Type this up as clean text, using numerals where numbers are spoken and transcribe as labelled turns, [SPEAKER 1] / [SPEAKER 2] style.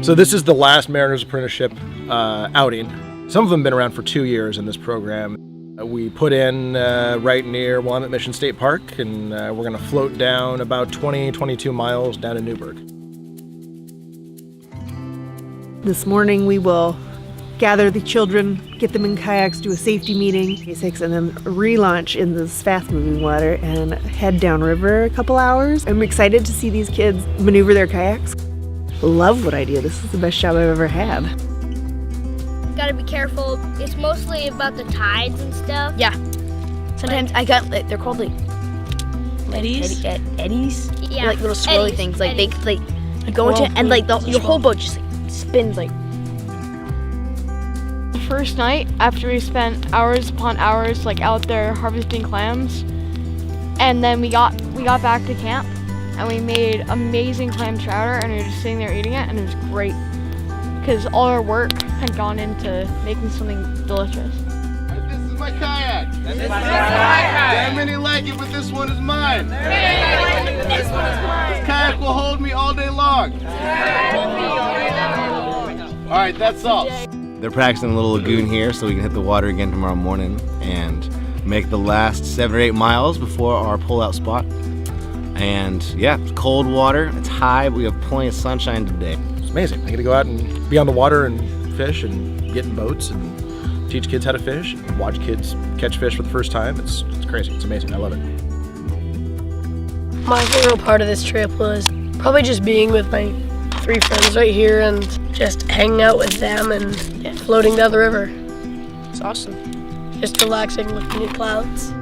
[SPEAKER 1] So this is the last Mariners Apprenticeship outing. Some of them have been around for 2 years in this program. We put in right near Willamette Mission State Park, and we're going to float down about 22 miles down to Newburgh.
[SPEAKER 2] This morning we will gather the children, get them in kayaks, do a safety meeting, basics, and then relaunch in this fast-moving water and head downriver a couple hours. I'm excited to see these kids maneuver their kayaks. Love what I do. This is the best job I've ever had.
[SPEAKER 3] Gotta be careful. It's mostly about the tides and stuff.
[SPEAKER 4] Yeah. Sometimes they're called like eddies. Eddies?
[SPEAKER 3] Yeah.
[SPEAKER 4] They're like little swirly
[SPEAKER 3] Eddies.
[SPEAKER 4] things. Like
[SPEAKER 3] Eddies.
[SPEAKER 4] they go into and like your whole boat just like spins like.
[SPEAKER 5] The first night, after we spent hours upon hours like out there harvesting clams, and then we got back to camp and we made amazing clam chowder, and we were just sitting there eating it, and it was great because all our work had gone into making something delicious.
[SPEAKER 6] This is my kayak. This is my kayak. Many like it, but this one is mine. This kayak will hold me all day long. All right, that's all. They're practicing a little lagoon here so we can hit the water again tomorrow morning and make the last 7 or 8 miles before our pull-out spot. And yeah, it's cold water, it's high, but we have plenty of sunshine today.
[SPEAKER 1] It's amazing. I get to go out and be on the water and fish and get in boats and teach kids how to fish and watch kids catch fish for the first time. It's crazy. It's amazing. I love it.
[SPEAKER 7] My favorite part of this trip was probably just being with my 3 friends right here and just hanging out with them and floating down the river. It's awesome. Just relaxing, looking at clouds.